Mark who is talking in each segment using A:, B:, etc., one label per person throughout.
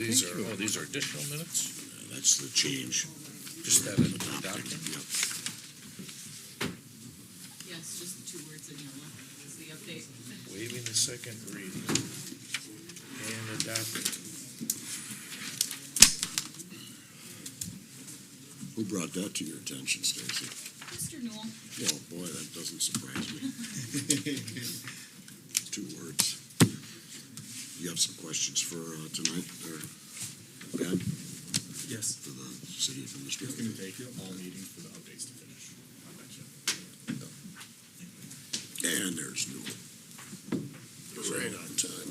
A: These are additional minutes?
B: That's the change.
A: Just that in the document?
B: Yep.
C: Yes, just the two words in yellow is the update.
A: Waiving the second reading and adopting.
B: Who brought that to your attention, Stacy?
C: Mr. Newell.
B: Oh, boy, that doesn't surprise me. 2 words. You have some questions for tonight, or Ben?
D: Yes.
B: For the city administrator.
D: It's going to take you all meeting for the updates to finish. I bet you.
B: And there's Newell. Right on time.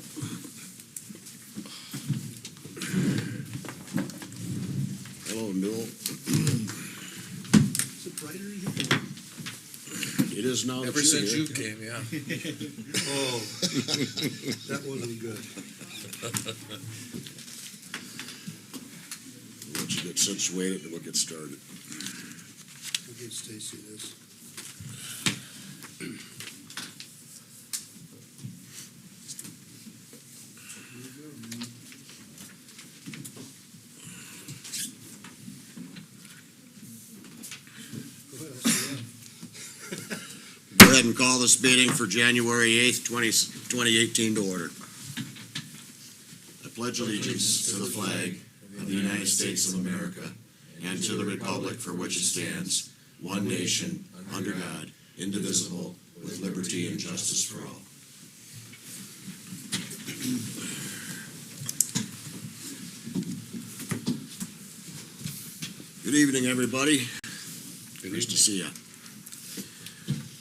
B: Hello, Newell.
D: Is it brighter in here?
B: It is now.
A: Ever since you came, yeah.
D: Oh, that wasn't good.
B: Once you get situated, we'll get started.
D: We'll give Stacy this.
B: Go ahead and call this meeting for January 8th, 2018 to order. I pledge allegiance to the flag of the United States of America and to the republic for which it stands, one nation, under God, indivisible, with liberty and justice for all. Good evening, everybody. Nice to see you.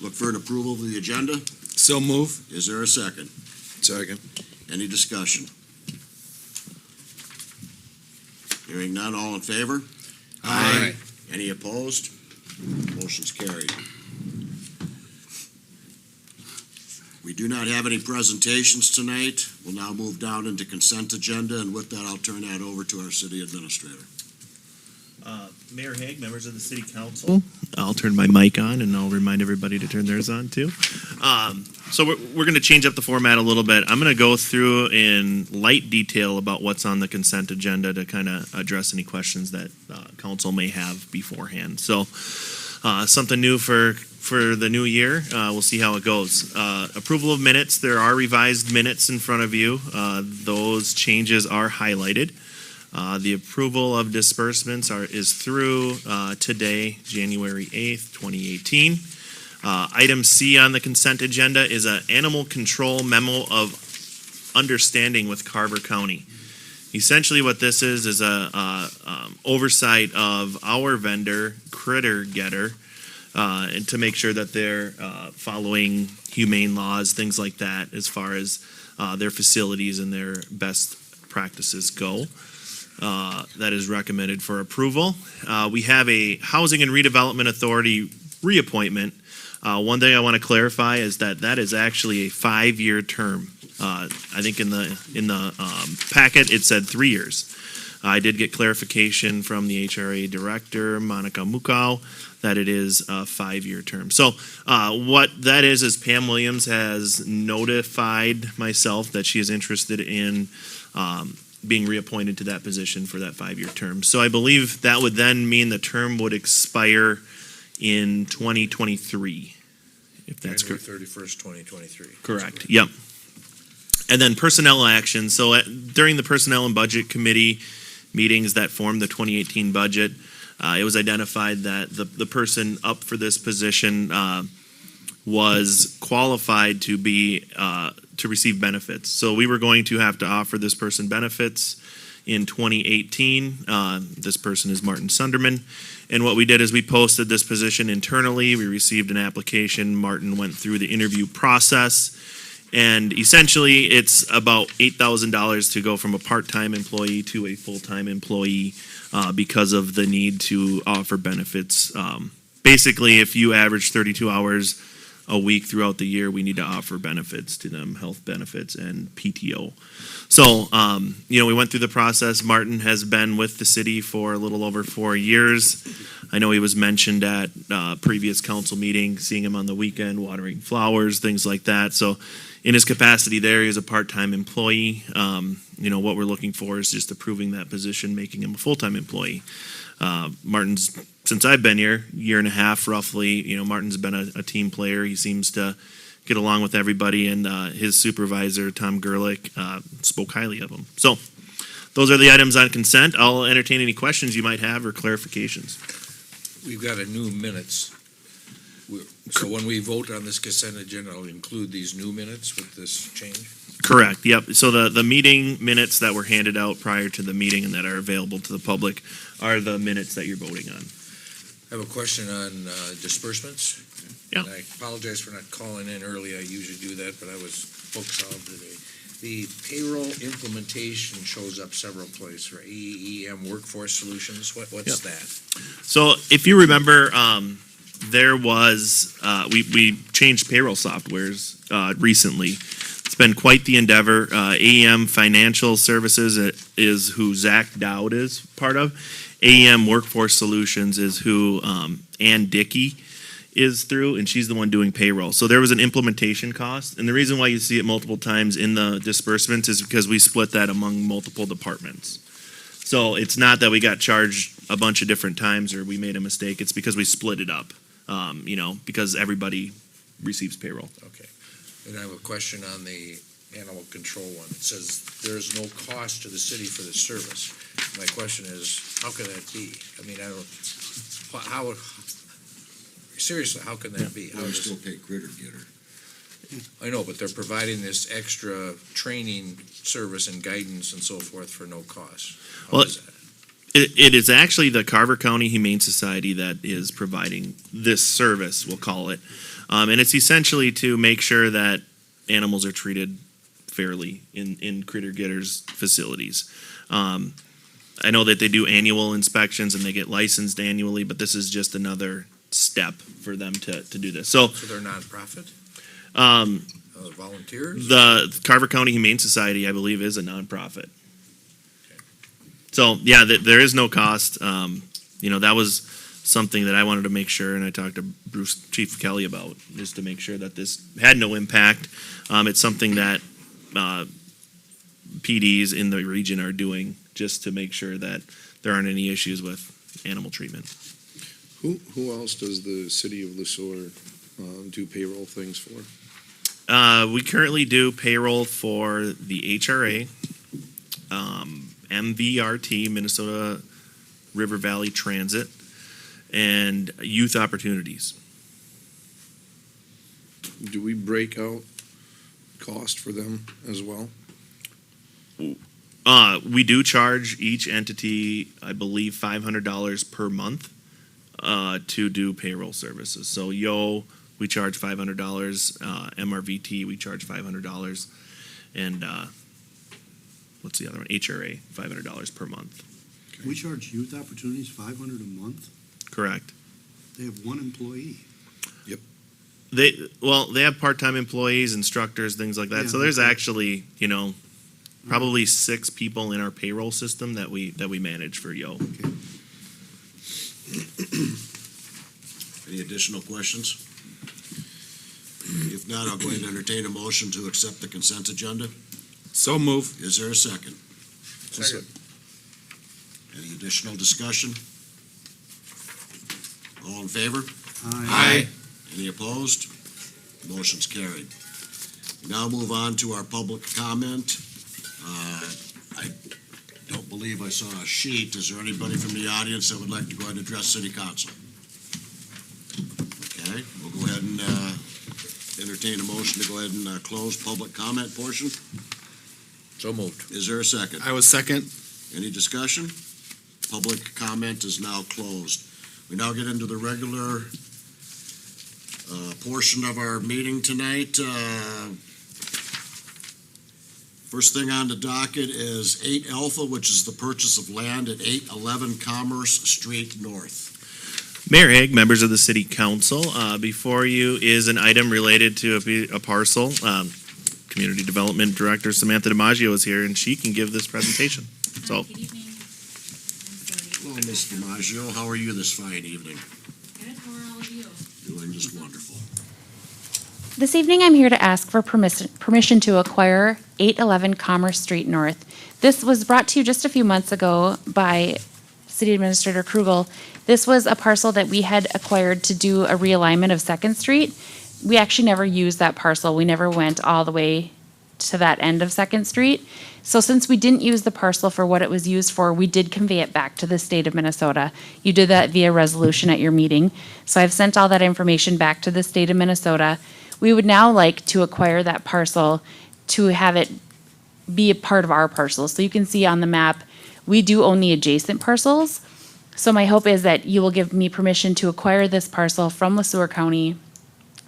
B: Look for an approval of the agenda.
E: So move.
B: Is there a second?
E: Second.
B: Any discussion? Hearing none, all in favor?
E: Aye.
B: Any opposed? Motion's carried. We do not have any presentations tonight. We'll now move down into consent agenda, and with that, I'll turn that over to our city administrator.
F: Mayor Haig, members of the city council. I'll turn my mic on and I'll remind everybody to turn theirs on too. So we're going to change up the format a little bit. I'm going to go through in light detail about what's on the consent agenda to kind of address any questions that council may have beforehand. So something new for the new year. We'll see how it goes. Approval of minutes. There are revised minutes in front of you. Those changes are highlighted. The approval of disbursements is through today, January 8th, 2018. Item C on the consent agenda is an animal control memo of understanding with Carver County. Essentially what this is a oversight of our vendor, Critter Getter, and to make sure that they're following humane laws, things like that, as far as their facilities and their best practices go. That is recommended for approval. We have a Housing and Redevelopment Authority reappointment. One thing I want to clarify is that is actually a 5-year term. I think in the packet it said 3 years. I did get clarification from the HRA director, Monica Mukau, that it is a 5-year term. So what that is Pam Williams has notified myself that she is interested in being reappointed to that position for that 5-year term. So I believe that would then mean the term would expire in 2023, if that's correct.
A: January 31st, 2023.
F: Correct, yep. And then personnel action. So during the Personnel and Budget Committee meetings that formed the 2018 budget, it was identified that the person up for this position was qualified to be to receive benefits. So we were going to have to offer this person benefits in 2018. This person is Martin Sunderman. And what we did is we posted this position internally. We received an application. Martin went through the interview process. And essentially, it's about $8,000 to go from a part-time employee to a full-time employee because of the need to offer benefits. Basically, if you average 32 hours a week throughout the year, we need to offer benefits to them, health benefits and PTO. So, we went through the process. Martin has been with the city for a little over 4 years. I know he was mentioned at previous council meetings, seeing him on the weekend, watering flowers, things like that. So in his capacity there, he is a part-time employee. What we're looking for is just approving that position, making him a full-time employee. Martin's, since I've been here, year and a half roughly, Martin's been a team player. He seems to get along with everybody, and his supervisor, Tom Gerlich, spoke highly of him. So those are the items on consent. I'll entertain any questions you might have or clarifications.
E: We've got a new minutes. So when we vote on this consent agenda, I'll include these new minutes with this change?
F: Correct, yep. So the meeting minutes that were handed out prior to the meeting and that are available to the public are the minutes that you're voting on.
E: I have a question on disbursements.
F: Yeah.
E: And I apologize for not calling in early. I usually do that, but I was focused on today. The payroll implementation shows up several places for AEM Workforce Solutions. What's
F: Yep.
E: that?
F: So if you remember, there was, we changed payroll softwares recently. It's been quite the endeavor. AEM Financial Services is who Zach Dowd is part of. AEM Workforce Solutions is who Ann Dickey is through, and she's the one doing payroll. So there was an implementation cost, and the reason why you see it multiple times in the disbursements is because we split that among multiple departments. So it's not that we got charged a bunch of different times or we made a mistake. It's because we split it up, because everybody receives payroll.
E: Okay. And I have a question on the animal control one. It says there is no cost to the city for the service. My question is, how can that be? I mean, seriously, how can that be? How
B: Well, we
E: does-
B: still pay critter getter.
E: I know, but they're providing this extra training service and guidance and so forth for no cost. How
F: Well,
E: is that?
F: It is actually the Carver County Humane Society that is providing this service, we'll call it. And it's essentially to make sure that animals are treated fairly in Critter Getters facilities. I know that they do annual inspections and they get licensed annually, but this is just another step for them to do this. So
E: So they're nonprofit?
F: um,
E: Volunteers?
F: the Carver County Humane Society, I believe, is a nonprofit. So, yeah, there is no cost. That was something that I wanted to make sure, and I talked to Chief Kelly about, just to make sure that this had no impact. It's something that PDs in the region are doing just to make sure that there aren't any issues with animal treatment.
G: Who else does the city of Sueur do payroll things for?
F: We currently do payroll for the HRA, MVRT, Minnesota River Valley Transit, and Youth Opportunities.
G: Do we break out cost for them as well?
F: We do charge each entity, I believe, $500 per month to do payroll services. So we charge $500, MRVT, we charge $500, and what's the other one? HRA, $500 per month.
D: We charge Youth Opportunities $500 a month.
F: Correct.
D: They have one employee.
F: They have part-time employees, instructors, things like that.
D: Yeah,
F: So there's
D: okay.
F: actually, probably 6 people in our payroll system that we manage for Yo.
D: Okay.
B: Any additional questions? If not, I'll go ahead and entertain a motion to accept the consent agenda.
E: So move.
B: Is there a second?
E: Second.
B: Any additional discussion? All in favor?
D: Aye.
B: Any opposed? Motion's carried. We now move on to our public comment. I don't believe I saw a sheet. Is there anybody from the audience that would like to go ahead and address City Council? Okay, we'll go ahead and entertain a motion to go ahead and close public comment portion.
E: So moved.
B: Is there a second?
G: I was second.
B: Any discussion? Public comment is now closed. We now get into the regular portion of our meeting tonight. First thing on the docket is 8 Alpha, which is the purchase of land at 811 Commerce Street North.
F: Mayor Hague, members of the City Council, before you is an item related to a parcel. Community Development Director Samantha DiMaggio is here, and she can give this presentation. So,
C: Good evening.
B: Hello, Ms. DiMaggio. How are you this fine evening?
C: Good, how are all of you?
B: Doing just wonderful.
H: This evening, I'm here to ask for permission to acquire 811 Commerce Street North. This was brought to you just a few months ago by City Administrator Krugel. This was a parcel that we had acquired to do a realignment of Second Street. We actually never used that parcel. We never went all the way to that end of Second Street. So since we didn't use the parcel for what it was used for, we did convey it back to the state of Minnesota. You did that via resolution at your meeting. So I've sent all that information back to the state of Minnesota. We would now like to acquire that parcel to have it be a part of our parcel. So you can see on the map, we do own the adjacent parcels. So my hope is that you will give me permission to acquire this parcel from Sueur County.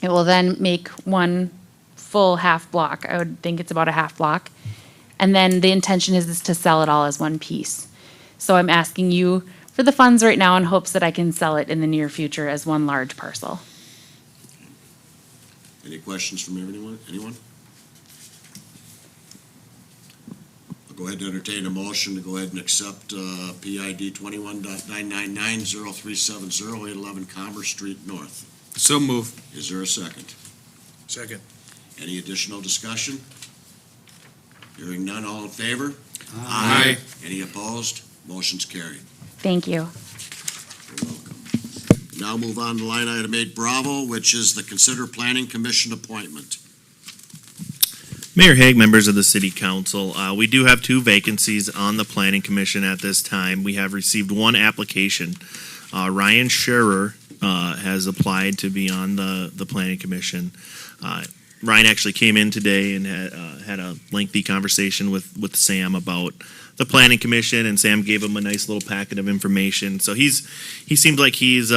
H: It will then make one full half block. I would think it's about a half block. And then the intention is to sell it all as one piece. So I'm asking you for the funds right now in hopes that I can sell it in the near future as one large parcel.
B: Any questions from anyone? I'll go ahead and entertain a motion to go ahead and accept PID 21.9990370 811 Commerce Street North.
G: So move.
B: Is there a second?
E: Second.
B: Any additional discussion? Hearing none, all in favor?
G: Aye.
B: Any opposed? Motion's carried.
H: Thank you.
B: You're welcome. Now move on to line item 8 Bravo, which is the Consider Planning Commission appointment.
F: Mayor Hague, members of the City Council, we do have 2 vacancies on the Planning Commission at this time. We have received 1 application. Ryan Sueur has applied to be on the Planning Commission. Ryan actually came in today and had a lengthy conversation with Sam about the Planning Commission, and Sam gave him a nice little packet of information. So he seems like he's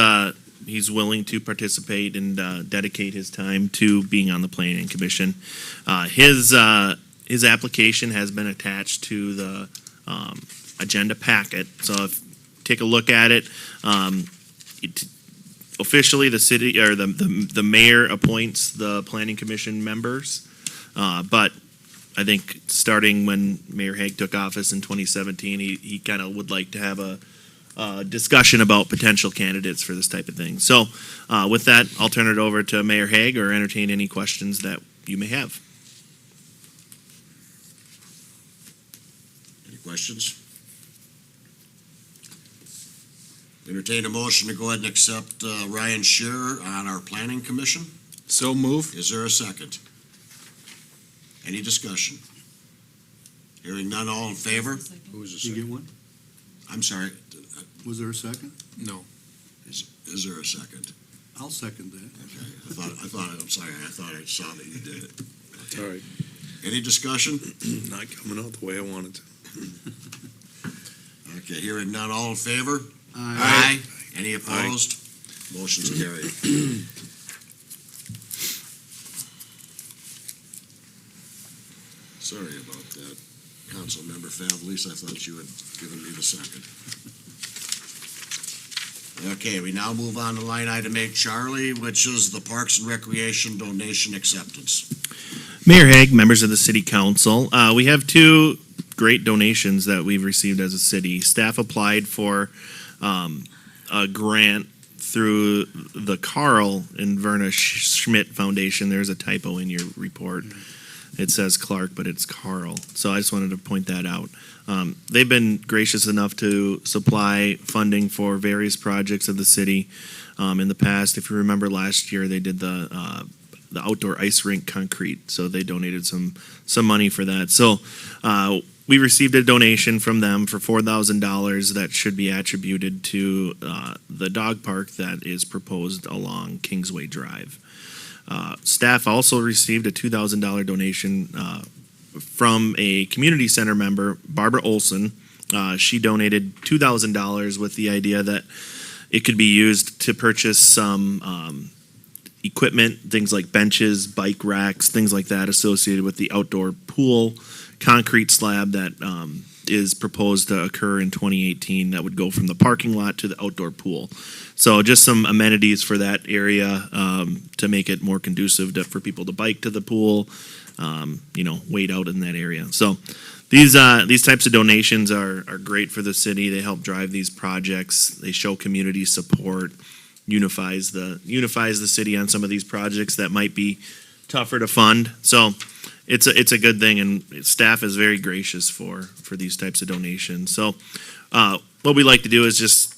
F: willing to participate and dedicate his time to being on the Planning Commission. His application has been attached to the agenda packet. So take a look at it. Officially, the city or the mayor appoints the Planning Commission members, but I think starting when Mayor Hague took office in 2017, he kind of would like to have a discussion about potential candidates for this type of thing. So with that, I'll turn it over to Mayor Hague or entertain any questions that you may have.
B: Any questions? Entertain a motion to go ahead and accept Ryan Sueur on our Planning Commission.
G: So move.
B: Is there a second? Any discussion? Hearing none, all in favor?
E: Who's the
D: Did you
E: second?
D: get one?
B: I'm sorry,
D: Was there a second?
G: No.
B: is there a second?
D: I'll second that.
B: Okay, I'm sorry, I thought I saw that you did it.
G: All right.
B: Any discussion?
G: Not coming out the way I wanted to.
B: Okay, hearing none, all in favor?
D: Aye.
B: Any opposed? Motion's carried. Sorry about that, Councilmember Favlis. I thought you had given me the second. Okay, we now move on to line item 8 Charlie, which is the Parks and Recreation donation acceptance.
F: Mayor Hague, members of the City Council, we have 2 great donations that we've received as a city. Staff applied for a grant through the Carl and Verna Schmidt Foundation. There's a typo in your report. It says Clark, but it's Carl. So I just wanted to point that out. They've been gracious enough to supply funding for various projects of the city. In the past, if you remember last year, they did the outdoor ice rink concrete. So they donated some money for that. So we received a donation from them for $4,000 that should be attributed to the dog park that is proposed along Kingsway Drive. Staff also received a $2,000 donation from a community center member, Barbara Olson. She donated $2,000 with the idea that it could be used to purchase some equipment, things like benches, bike racks, things like that associated with the outdoor pool concrete slab that is proposed to occur in 2018 that would go from the parking lot to the outdoor pool. So just some amenities for that area to make it more conducive for people to bike to the pool, wait out in that area. So these types of donations are great for the city. They help drive these projects. They show community support, unifies the city on some of these projects that might be tougher to fund. So it's a good thing, and staff is very gracious for these types of donations. So what we like to do is just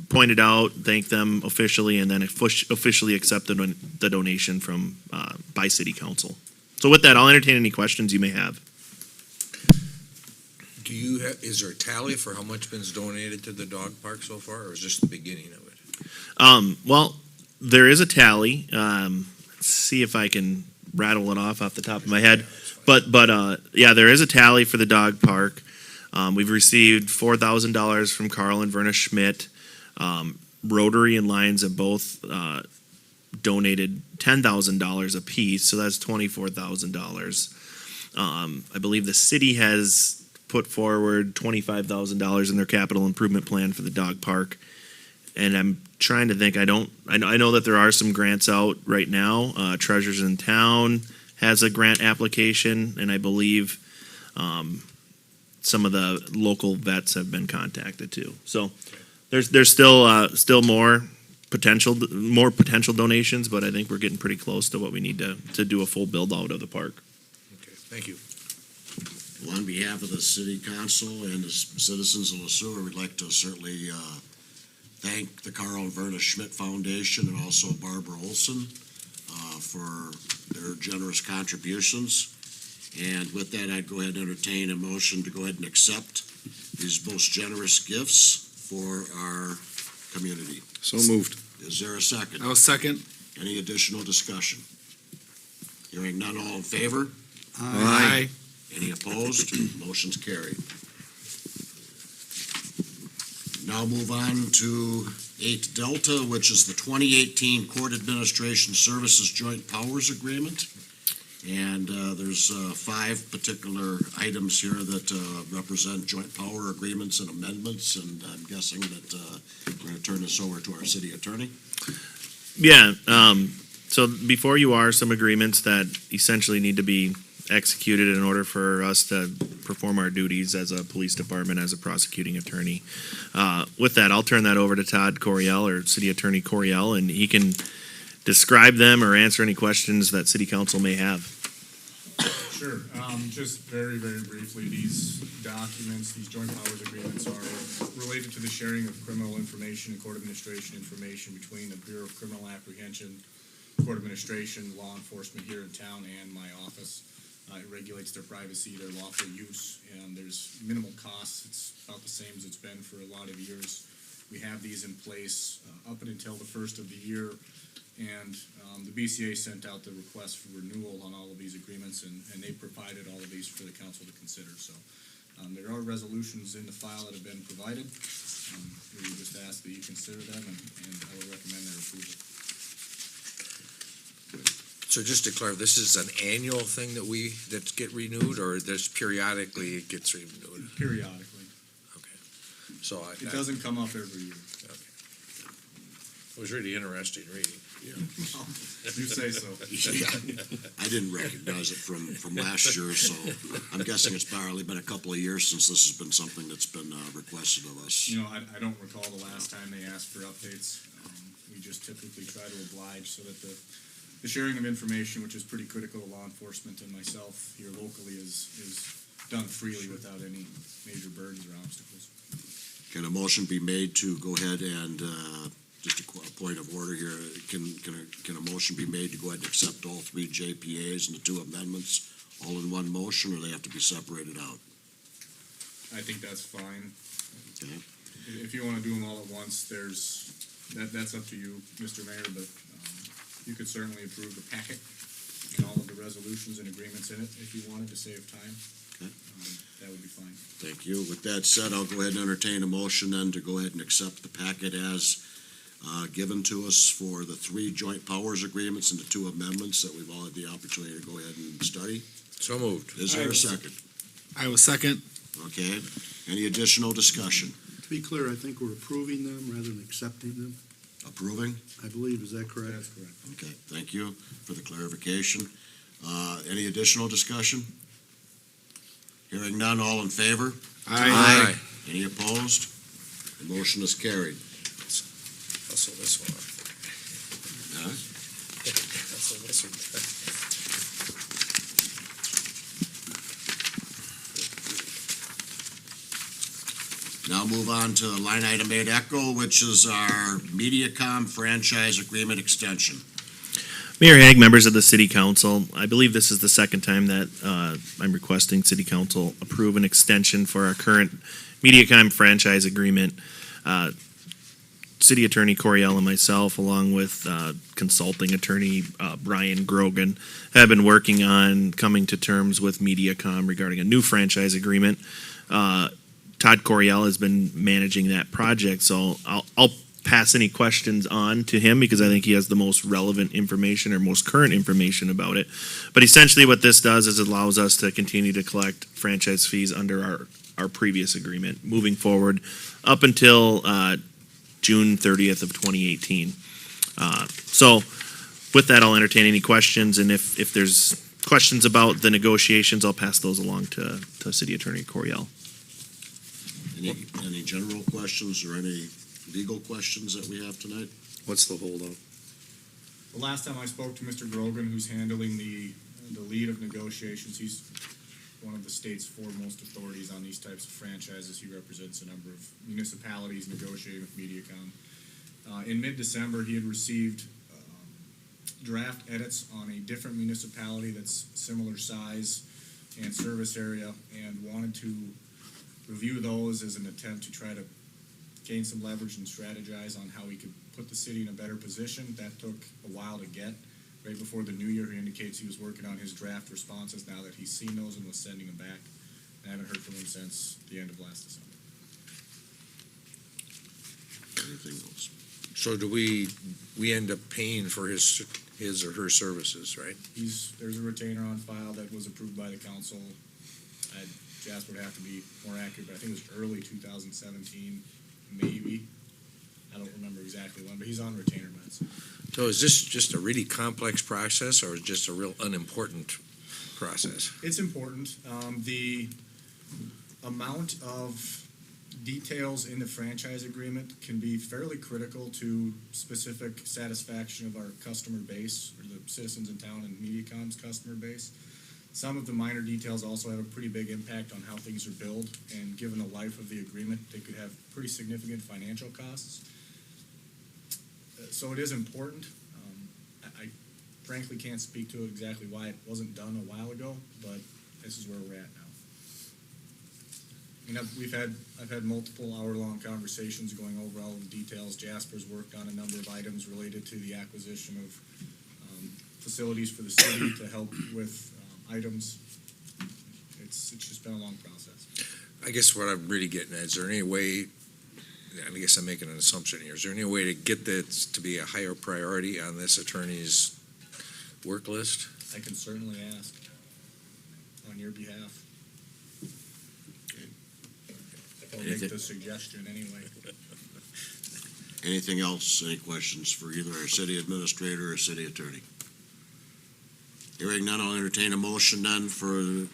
F: point it out, thank them officially, and then officially accept the donation from by City Council. So with that, I'll entertain any questions you may have.
E: Is there a tally for how much been donated to the dog park so far, or is this the beginning of it?
F: Well, there is a tally. Let's see if I can rattle it off the top of my head. But yeah, there is a tally for the dog park. We've received $4,000 from Carl and Verna Schmidt. Rotary and Lions have both donated $10,000 apiece, so that's $24,000. I believe the city has put forward $25,000 in their capital improvement plan for the dog park. And I'm trying to think, I know that there are some grants out right now. Treasures in Town has a grant application, and I believe some of the local vets have been contacted too. So there's still more potential donations, but I think we're getting pretty close to what we need to do a full build out of the park.
E: Okay, thank you.
B: Well, on behalf of the city council and the citizens of Sueur, we'd like to certainly thank the Carl and Verna Schmidt Foundation and also Barbara Olson for their generous contributions. And with that, I'd go ahead and entertain a motion to go ahead and accept these most generous gifts for our community.
G: So moved.
B: Is there a second?
I: I'll second.
B: Any additional discussion? Hearing none, all in favor?
I: Aye.
B: Any opposed? Motion's carried. Now move on to 8 Delta, which is the 2018 Court Administration Services Joint Powers Agreement. And there's 5 particular items here that represent joint power agreements and amendments, and I'm guessing that we're going to turn this over to our city attorney.
F: Yeah, so before you are some agreements that essentially need to be executed in order for us to perform our duties as a police department, as a prosecuting attorney. With that, I'll turn that over to Todd Coriel, or City Attorney Coriel, and he can describe them or answer any questions that City Council may have.
J: Sure. Just very, very briefly, these documents, these joint powers agreements are related to the sharing of criminal information and court administration information between the Bureau of Criminal Apprehension, court administration, law enforcement here in town, and my office. It regulates their privacy, their lawful use, and there's minimal costs. It's about the same as it's been for a lot of years. We have these in place up until the first of the year, and the BCA sent out the request for renewal on all of these agreements, and they provided all of these for the council to consider. So there are resolutions in the file that have been provided. We just ask that you consider them, and I would recommend their approval.
E: So just to clarify, this is an annual thing that get renewed, or there's periodically it gets renewed?
J: Periodically.
E: Okay. So
J: It doesn't come up every year.
E: Okay. It was really interesting reading.
J: You say so.
B: Yeah, I didn't recognize it from last year, so I'm guessing it's probably been a couple of years since this has been something that's been requested of us.
J: You know, I don't recall the last time they asked for updates. We just typically try to oblige so that the sharing of information, which is pretty critical to law enforcement and myself here locally, is done freely without any major burdens or obstacles.
B: Can a motion be made to go ahead and, just a point of order here, can a motion be made to go ahead and accept all 3 JPAs and the 2 amendments all in one motion, or they have to be separated out?
J: I think that's fine.
B: Okay.
J: If you want to do them all at once, that's up to you, Mr. Mayor, but you could certainly approve the packet and all of the resolutions and agreements in it if you wanted to save time.
B: Okay.
J: That would be fine.
B: Thank you. With that said, I'll go ahead and entertain a motion then to go ahead and accept the packet as given to us for the 3 joint powers agreements and the 2 amendments that we've all had the opportunity to go ahead and study.
E: So moved.
B: Is there a second?
I: I will second.
B: Okay. Any additional discussion?
D: To be clear, I think we're approving them rather than accepting them.
B: Approving?
D: I believe, is that correct?
J: That's correct.
B: Okay, thank you for the clarification. Any additional discussion? Hearing none, all in favor?
I: Aye.
B: Any opposed? The motion is carried.
E: Also this one.
B: Huh?
E: Also this one.
B: now move on to line item 8 Echo, which is our MediaCom franchise agreement extension.
F: Mayor Hague, members of the city council, I believe this is the second time that I'm requesting city council approve an extension for our current MediaCom franchise agreement. City Attorney Coriel and myself, along with consulting attorney Brian Grogan, have been working on coming to terms with MediaCom regarding a new franchise agreement. Todd Coriel has been managing that project, so I'll pass any questions on to him because I think he has the most relevant information or most current information about it. But essentially what this does is it allows us to continue to collect franchise fees under our previous agreement moving forward up until June 30th of 2018. So with that, I'll entertain any questions, and if there's questions about the negotiations, I'll pass those along to City Attorney Coriel.
B: Any general questions or any legal questions that we have tonight?
G: What's the holdup?
J: The last time I spoke to Mr. Grogan, who's handling the lead of negotiations, he's one of the state's foremost authorities on these types of franchises. He represents a number of municipalities negotiating with MediaCom. In mid-December, he had received draft edits on a different municipality that's similar size and service area, and wanted to review those as an attempt to try to gain some leverage and strategize on how we could put the city in a better position. That took a while to get. Right before the new year, he indicates he was working on his draft responses now that he's seen those and was sending them back. I haven't heard from him since the end of last December.
B: Anything else?
E: So do we end up paying for his or her services, right?
J: There's a retainer on file that was approved by the council. Jasper would have to be more accurate, but I think it was early 2017, maybe. I don't remember exactly when, but he's on retainer meds.
E: So is this just a really complex process, or is it just a real unimportant process?
J: It's important. The amount of details in the franchise agreement can be fairly critical to specific satisfaction of our customer base, or the citizens in town and MediaCom's customer base. Some of the minor details also have a pretty big impact on how things are billed, and given the life of the agreement, they could have pretty significant financial costs. So it is important. I frankly can't speak to it exactly why it wasn't done a while ago, but this is where we're at now. I've had multiple hour-long conversations going over all of the details. Jasper's worked on a number of items related to the acquisition of facilities for the city to help with items. It's just been a long process.
E: I guess what I'm really getting at, is there any way, I guess I'm making an assumption here, is there any way to get this to be a higher priority on this attorney's work list?
J: I can certainly ask on your behalf. I'll make the suggestion anyway.
B: Anything else, any questions for either our city administrator or city attorney? Hearing none, I'll entertain a motion then for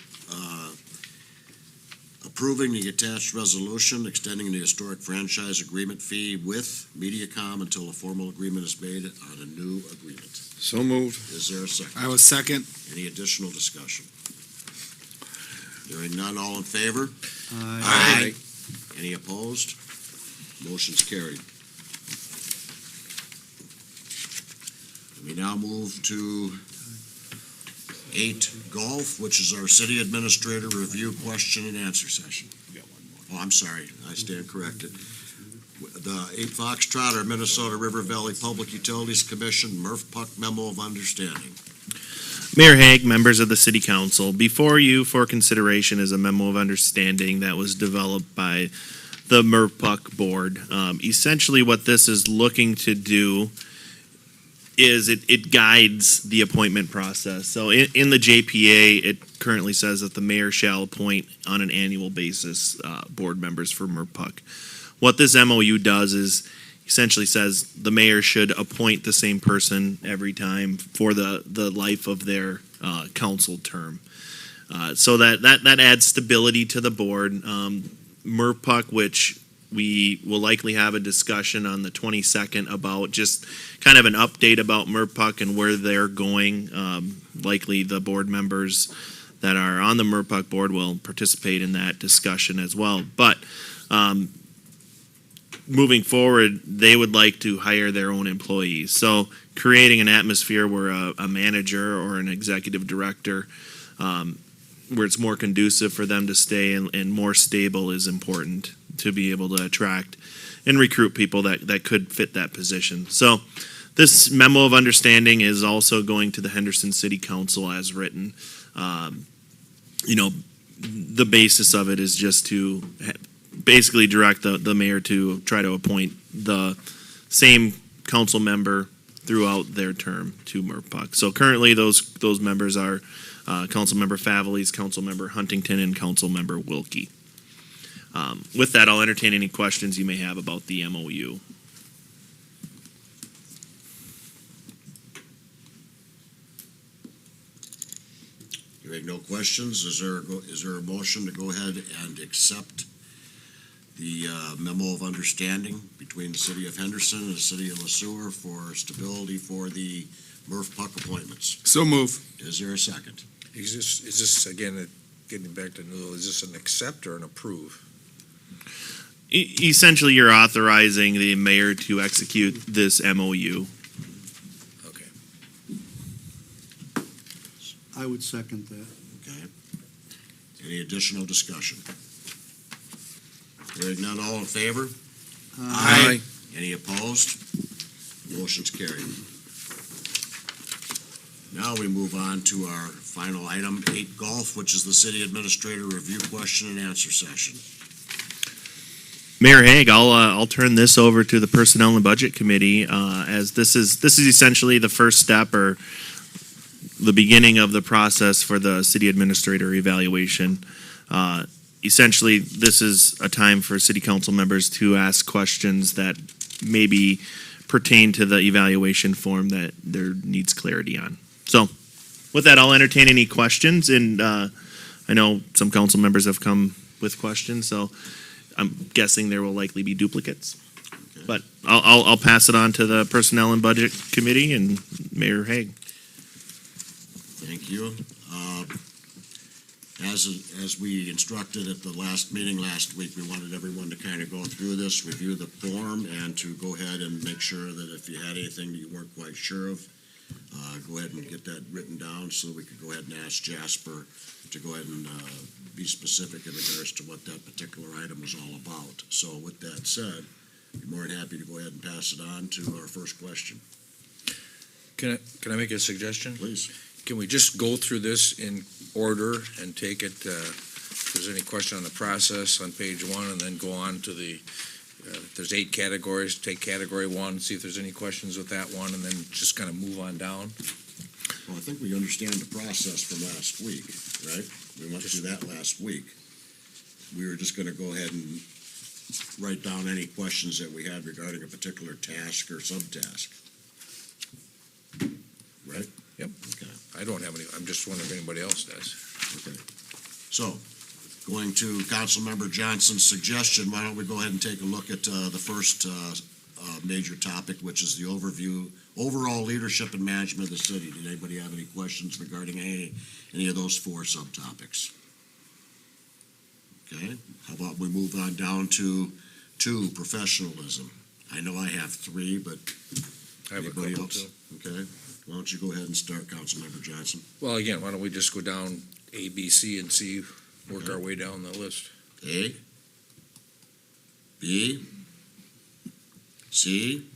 B: approving the attached resolution extending the historic franchise agreement fee with MediaCom until a formal agreement is made on a new agreement.
G: So moved.
B: Is there a second?
I: I was second.
B: Any additional discussion? Hearing none, all in favor?
G: Aye.
B: Any opposed? Motion's carried. We now move to 8 Golf, which is our city administrator review question and answer session. Oh, I'm sorry, I stand corrected. The 8 Foxtrot, our Minnesota River Valley Public Utilities Commission, MRF-PUC Memo of Understanding.
F: Mayor Hague, members of the City Council, before you for consideration is a memo of understanding that was developed by the MRF-PUC board. Essentially what this is looking to do is it guides the appointment process. So in the JPA, it currently says that the mayor shall appoint on an annual basis board members for MRF-PUC. What this MOU does is essentially says the mayor should appoint the same person every time for the life of their council term. So that adds stability to the board. MRF-PUC, which we will likely have a discussion on the 22nd about just kind of an update about MRF-PUC and where they're going. Likely the board members that are on the MRF-PUC board will participate in that discussion as well. But moving forward, they would like to hire their own employees. So creating an atmosphere where a manager or an executive director, where it's more conducive for them to stay and more stable is important to be able to attract and recruit people that could fit that position. So this memo of understanding is also going to the Henderson City Council as written. The basis of it is just to basically direct the mayor to try to appoint the same council member throughout their term to MRPUC. So currently those members are Councilmember Faveles, Councilmember Huntington, and Councilmember Wilkie. With that, I'll entertain any questions you may have about the MOU.
B: Hearing no questions, is there a motion to go ahead and accept the memo of understanding between the city of Henderson and the city of Sueur for stability for the MRPUC appointments?
I: So move.
B: Is there a second?
E: Is this, again, getting back to Newell, is this an accept or an approve?
F: Essentially, you're authorizing the mayor to execute this MOU.
E: Okay.
D: I would second that.
B: Okay. Any additional discussion? Hearing none, all in favor?
I: Aye.
B: Any opposed? Motion's carried. Now we move on to our final item, 8 golf, which is the city administrator review question and answer session.
F: Mayor Haig, I'll turn this over to the Personnel and Budget Committee, as this is essentially the first step or the beginning of the process for the city administrator evaluation. Essentially, this is a time for city council members to ask questions that maybe pertain to the evaluation form that there needs clarity on. So, with that, I'll entertain any questions, and I know some council members have come with questions, so I'm guessing there will likely be duplicates.
B: Okay.
F: But I'll pass it on to the Personnel and Budget Committee and Mayor Haig.
B: Thank you. As we instructed at the last meeting last week, we wanted everyone to kind of go through this, review the form, and to go ahead and make sure that if you had anything that you weren't quite sure of, go ahead and get that written down so we could go ahead and ask Jasper to go ahead and be specific in regards to what that particular item was all about. So with that said, I'd be more than happy to go ahead and pass it on to our first question.
E: Can I make a suggestion?
B: Please.
E: Can we just go through this in order and take it, if there's any question on the process on page 1, and then go on to the, if there's 8 categories, take category 1, see if there's any questions with that one, and then just kind of move on down?
B: Well, I think we understand the process from last week, right? We went through that last week. We were just gonna go ahead and write down any questions that we had regarding a particular task or subtask. Right?
E: Yep.
B: Okay.
E: I don't have any, I'm just wondering if anybody else does.
B: Okay. So, going to Councilmember Johnson's suggestion, why don't we go ahead and take a look at the first major topic, which is the overall leadership and management of the city. Did anybody have any questions regarding any of those 4 subtopics? Okay, how about we move on down to 2, professionalism. I know I have 3, but
E: I have a
B: anybody
E: couple
B: else?
E: too.
B: Okay, why don't you go ahead and start, Councilmember Johnson?
E: Well, again, why don't we just go down A, B, C, and C, work our way down the list.
B: A, B, C,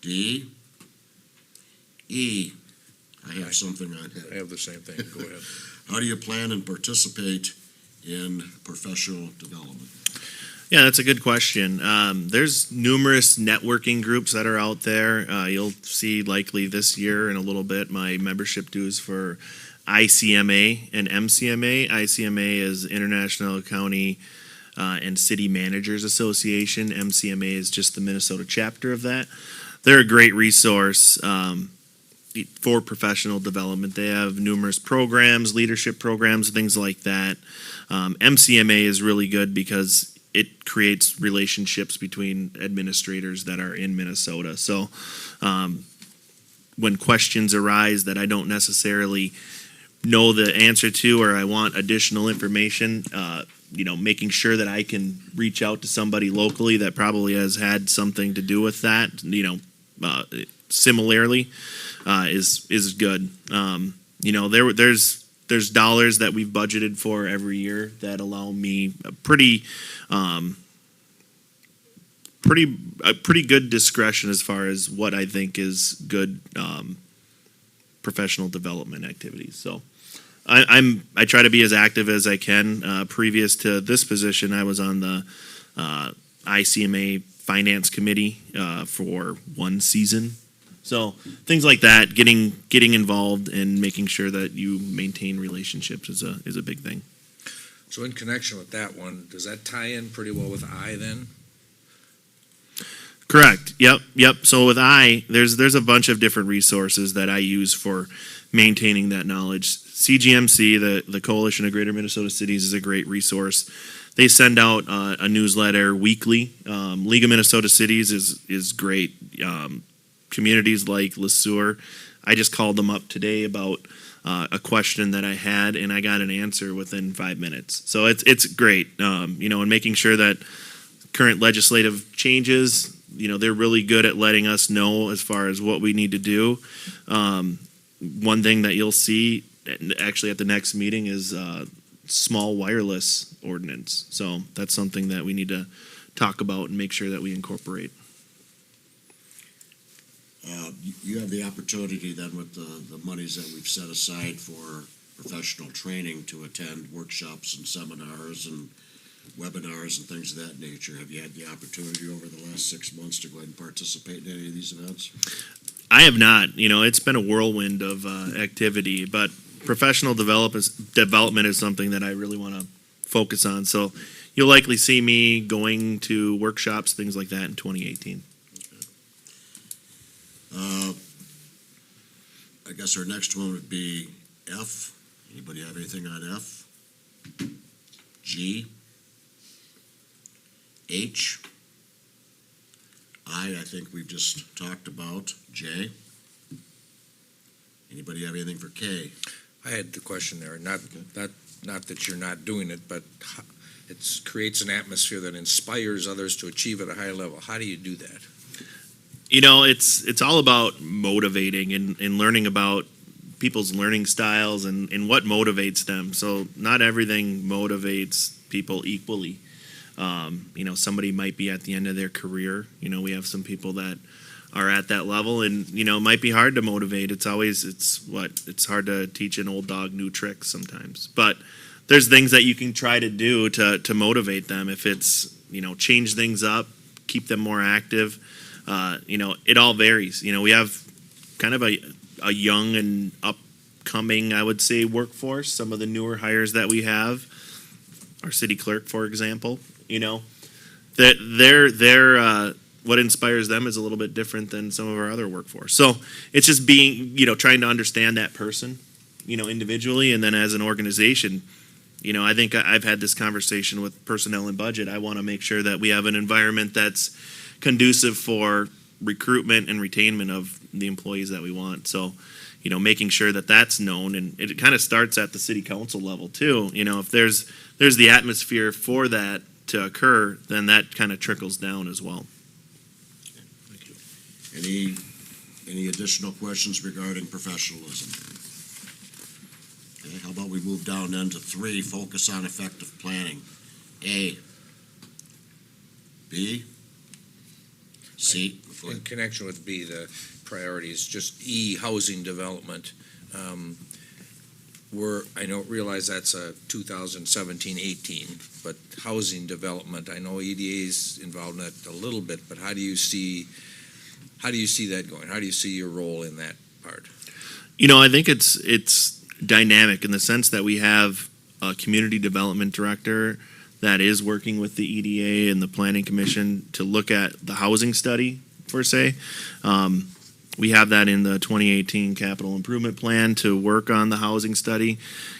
B: D, E. I have something on
E: I
B: that.
E: have the same thing, go ahead.
B: How do you plan and participate in professional development?
F: Yeah, that's a good question. There's numerous networking groups that are out there. You'll see likely this year in a little bit my membership dues for ICMA and MCMA. ICMA is International County and City Managers Association. MCMA is just the Minnesota chapter of that. They're a great resource for professional development. They have numerous programs, leadership programs, things like that. MCMA is really good because it creates relationships between administrators that are in Minnesota. So when questions arise that I don't necessarily know the answer to, or I want additional information, making sure that I can reach out to somebody locally that probably has had something to do with that, similarly, is good. There's dollars that we've budgeted for every year that allow me a pretty good discretion as far as what I think is good professional development activities. So I try to be as active as I can. Previous to this position, I was on the ICMA Finance Committee for one season. So things like that, getting involved and making sure that you maintain relationships is a big thing.
E: So in connection with that one, does that tie in pretty well with I then?
F: Correct. Yep. So with there's a bunch of different resources that I use for maintaining that knowledge. CGMC, the Coalition of Greater Minnesota Cities, is a great resource. They send out a newsletter weekly. League of Minnesota Cities is great. Communities like Sueur, I just called them up today about a question that I had, and I got an answer within 5 minutes. So it's great, and making sure that current legislative changes, they're really good at letting us know as far as what we need to do. One thing that you'll see actually at the next meeting is small wireless ordinance. So that's something that we need to talk about and make sure that we incorporate.
B: You have the opportunity then with the monies that we've set aside for professional training to attend workshops and seminars and webinars and things of that nature. Have you had the opportunity over the last 6 months to go ahead and participate in any of these events?
F: I have not. It's been a whirlwind of activity, but professional development is something that I really want to focus on. So you'll likely see me going to workshops, things like that in 2018.
B: I guess our next one would be F. Anybody have anything on F? G? H? I think we've just talked about. J? Anybody have anything for K?
E: I had the question there, not that you're not doing it, but it creates an atmosphere that inspires others to achieve at a high level. How do you do that?
F: It's all about motivating and learning about people's learning styles and what motivates them. So not everything motivates people equally. Somebody might be at the end of their career. We have some people that are at that level, and it might be hard to motivate. It's hard to teach an old dog new tricks sometimes. But there's things that you can try to do to motivate them. If it's change things up, keep them more active. It all varies. We have kind of a young and upcoming, I would say, workforce. Some of the newer hires that we have, our city clerk, for example, that they're what inspires them is a little bit different than some of our other workforce. So it's just being, trying to understand that person, individually, and then as an organization. I think I've had this conversation with personnel and budget. I want to make sure that we have an environment that's conducive for recruitment and retainment of the employees that we want. So, making sure that that's known, and it kind of starts at the city council level too. If there's the atmosphere for that to occur, then that kind of trickles down as well.
B: Thank you. Any additional questions regarding professionalism? Okay, how about we move down then to 3, focus on effective planning. A. B. C.
E: In connection with B, the priorities, just E, housing development. Realize that's a 2017-18, but housing development, I know EDA's involved in that a little bit, but how do you see that going? How do you see your role in that part?
F: I think it's dynamic in the sense that we have a community development director that is working with the EDA and the Planning Commission to look at the housing study, per se. We have that in the 2018 capital improvement plan to work on the housing study.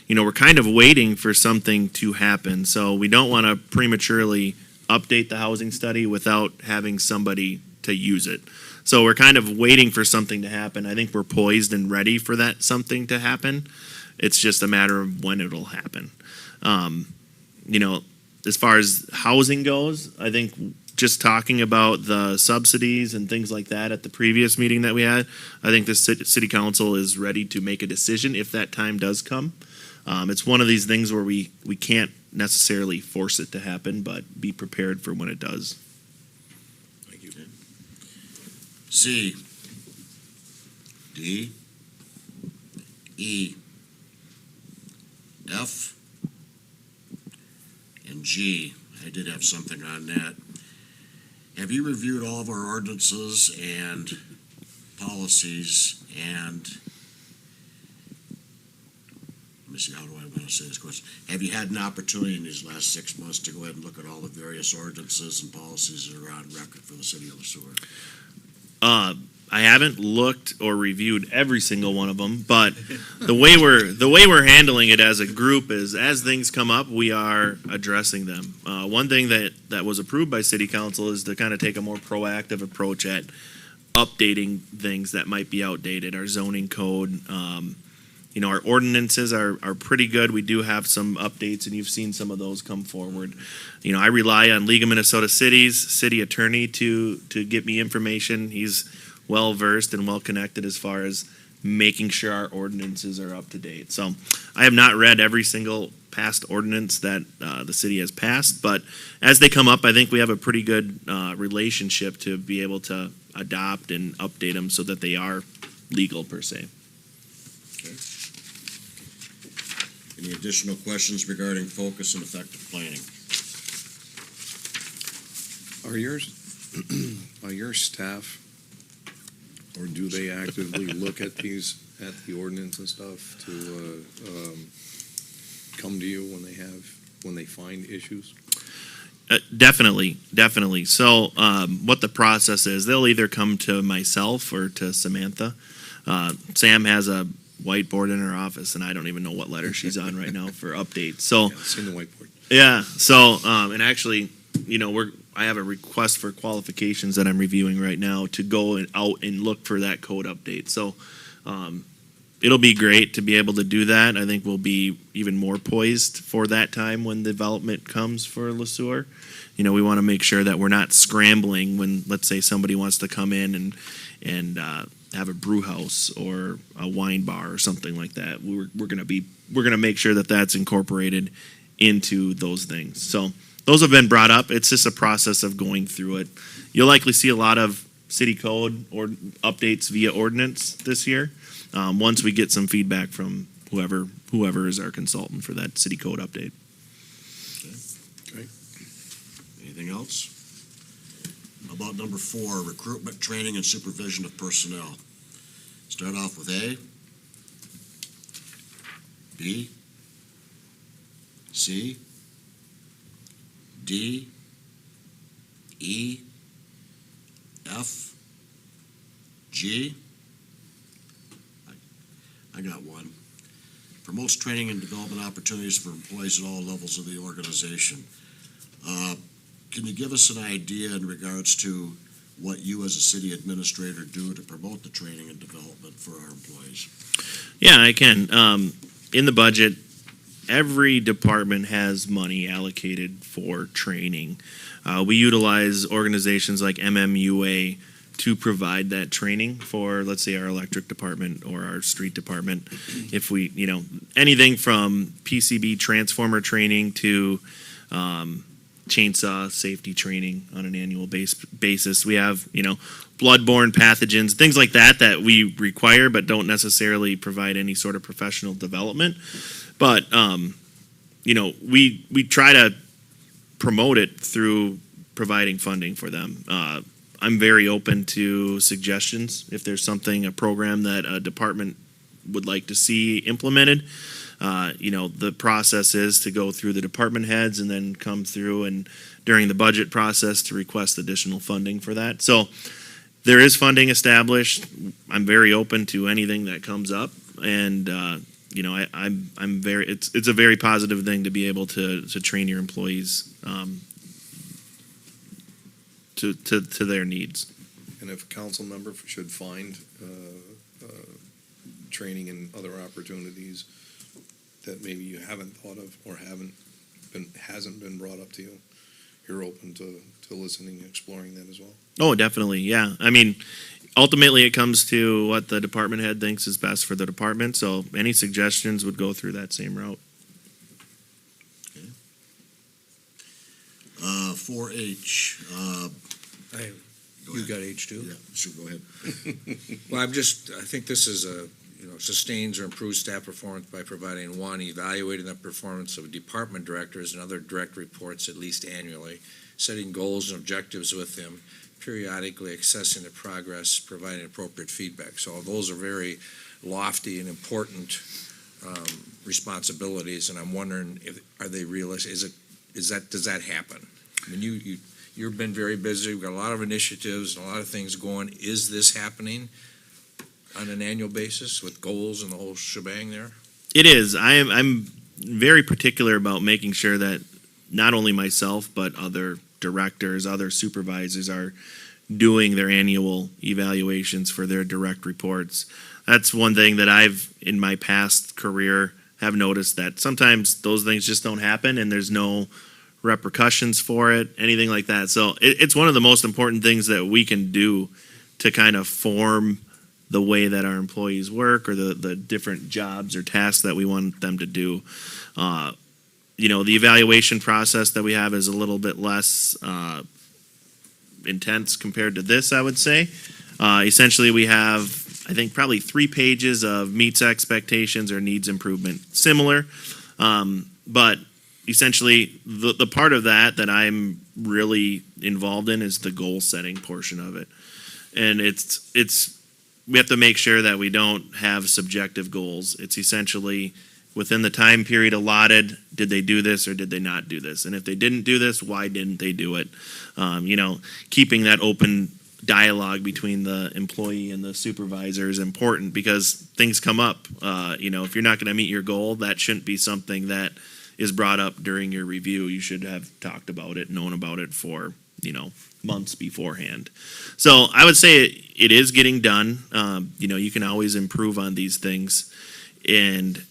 F: We're kind of waiting for something to happen, so we don't want to prematurely update the housing study without having somebody to use it. So we're kind of waiting for something to happen. I think we're poised and ready for that something to happen. It's just a matter of when it'll happen. as far as housing goes, I think just talking about the subsidies and things like that at the previous meeting that we had, I think the city council is ready to make a decision if that time does come. It's one of these things where we can't necessarily force it to happen, but be prepared for when it does.
B: Thank you. C, D, E, F, and G. I did have something on that. Have you reviewed all of our ordinances and policies and, let me see, how do I want to say this question? Have you had an opportunity in these last 6 months to go ahead and look at all the various ordinances and policies that are on record for the city of Sueur?
F: I haven't looked or reviewed every single one of them, but the way we're handling it as a group is, as things come up, we are addressing them. One thing that was approved by City Council is to kind of take a more proactive approach at updating things that might be outdated. Our zoning code, our ordinances are pretty good. We do have some updates, and you've seen some of those come forward. I rely on League of Minnesota Cities city attorney to get me information. He's well versed and well connected as far as making sure our ordinances are up to date. So I have not read every single past ordinance that the city has passed, but as they come up, I think we have a pretty good relationship to be able to adopt and update them so that they are legal per se.
B: Any additional questions regarding focus and effective planning?
G: Are your staff, or do they actively look at the ordinance and stuff to come to you when they find issues?
F: Definitely. So what the process is, they'll either come to myself or to Samantha. Sam has a whiteboard in her office, and I don't even know what letter she's on right now for updates. So
G: Yeah, it's in the whiteboard.
F: yeah. So and actually, I have a request for qualifications that I'm reviewing right now to go out and look for that code update. So it'll be great to be able to do that. I think we'll be even more poised for that time when development comes for Sueur. We want to make sure that we're not scrambling when, let's say, somebody wants to come in and have a brew house or a wine bar or something like that. We're gonna make sure that that's incorporated into those things. So those have been brought up. It's just a process of going through it. You'll likely see a lot of city code or updates via ordinance this year. Once we get some feedback from whoever is our consultant for that city code update.
B: Okay. Anything else? How about number 4, recruitment, training, and supervision of personnel? Start off with A, B, C, D, E, F, G. I got one. Promotes training and development opportunities for employees at all levels of the organization. Can you give us an idea in regards to what you as a city administrator do to promote the training and development for our employees?
F: Yeah, I can. In the budget, every department has money allocated for training. We utilize organizations like MMUA to provide that training for, let's say, our electric department or our street department. If we, anything from PCB transformer training to chainsaw safety training on an annual basis. We have, bloodborne pathogens, things like that we require but don't necessarily provide any sort of professional development. But, we try to promote it through providing funding for them. I'm very open to suggestions. If there's a program that a department would like to see implemented, the process is to go through the department heads and then come through and during the budget process to request additional funding for that. So there is funding established. I'm very open to anything that comes up, and it's a very positive thing to be able to train your employees to their needs.
G: And if a council member should find training and other opportunities that maybe you haven't thought of or haven't hasn't been brought up to you, you're open to listening, exploring that as well?
F: Oh, definitely, yeah. I mean, ultimately, it comes to what the department head thinks is best for the department, so any suggestions would go through that same route.
B: 4H,
E: You got H2?
B: yeah, sure, go ahead.
E: Well, I think this is sustains or improves staff performance by providing, one, evaluating the performance of department directors and other direct reports at least annually, setting goals and objectives with them, periodically assessing the progress, providing appropriate feedback. So those are very lofty and important responsibilities, and I'm wondering are they realistic? Does that happen? I mean, you've been very busy. We've got a lot of initiatives and a lot of things going. Is this happening on an annual basis with goals and the whole shebang there?
F: It is. I'm very particular about making sure that not only myself, but other directors, other supervisors are doing their annual evaluations for their direct reports. That's one thing that I've, in my past career, have noticed that sometimes those things just don't happen and there's no repercussions for it, anything like that. So it's one of the most important things that we can do to kind of form the way that our employees work or the different jobs or tasks that we want them to do. The evaluation process that we have is a little bit less intense compared to this, I would say. Essentially, we have, I think, probably 3 pages of meets expectations or needs improvement. Similar, but essentially, the part of that I'm really involved in is the goal setting portion of it. And we have to make sure that we don't have subjective goals. It's essentially within the time period allotted, did they do this or did they not do this? And if they didn't do this, why didn't they do it? Keeping that open dialogue between the employee and the supervisor is important because things come up. If you're not going to meet your goal, that shouldn't be something that is brought up during your review. You should have talked about it, known about it for, months beforehand. So I would say it is getting done. You can always improve on these things. And,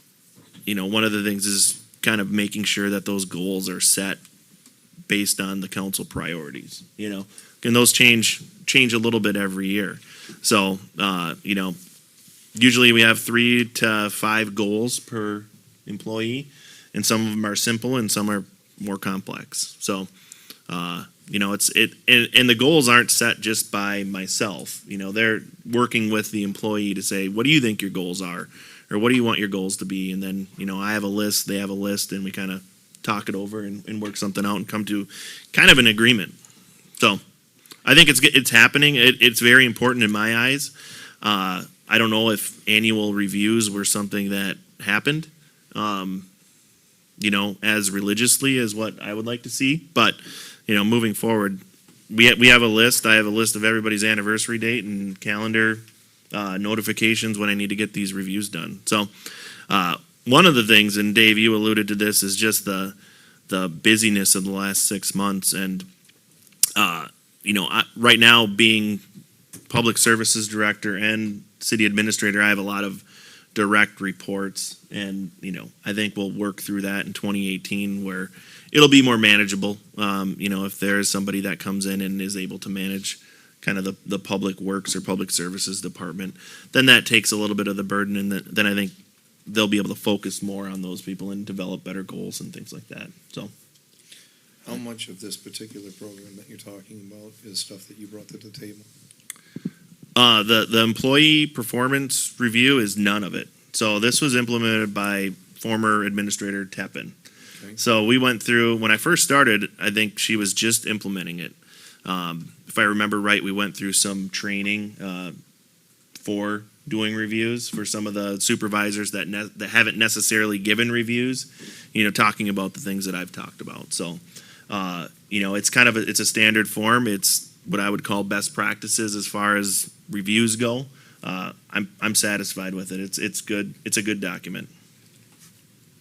F: one of the things is kind of making sure that those goals are set based on the council priorities, and those change a little bit every year. So, usually we have 3 to 5 goals per employee, and some of them are simple and some are more complex. So, and the goals aren't set just by myself. They're working with the employee to say, what do you think your goals are? Or what do you want your goals to be? And then, I have a list, they have a list, and we kind of talk it over and work something out and come to kind of an agreement. So I think it's happening. It's very important in my eyes. I don't know if annual reviews were something that happened, as religiously as what I would like to see. But, moving forward, we have a list. I have a list of everybody's anniversary date and calendar notifications when I need to get these reviews done. So one of the things, and Dave, you alluded to this, is just the busyness of the last 6 months. And, right now being public services director and city administrator, I have a lot of direct reports. And, I think we'll work through that in 2018 where it'll be more manageable. If there's somebody that comes in and is able to manage kind of the public works or public services department, then that takes a little bit of the burden, and then I think they'll be able to focus more on those people and develop better goals and things like that. So,
G: How much of this particular program that you're talking about is stuff that you brought to the table?
F: The employee performance review is none of it. So this was implemented by former Administrator Teppin.
G: Okay.
F: So we went through, when I first started, I think she was just implementing it. If I remember right, we went through some training for doing reviews for some of the supervisors that haven't necessarily given reviews, talking about the things that I've talked about. So, it's a standard form. It's what I would call best practices as far as reviews go. I'm satisfied with it. It's good. It's a good document.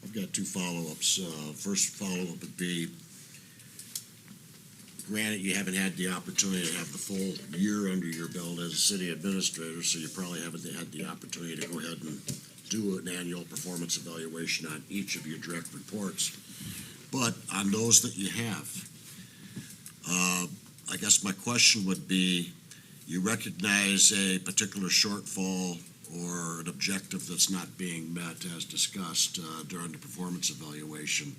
B: I've got 2 follow-ups. First follow-up would be, granted, you haven't had the opportunity to have the full year under your belt as a city administrator, so you probably haven't had the opportunity to go ahead and do an annual performance evaluation on each of your direct reports. But on those that you have, I guess my question would be, you recognize a particular shortfall or an objective that's not being met as discussed during the performance evaluation.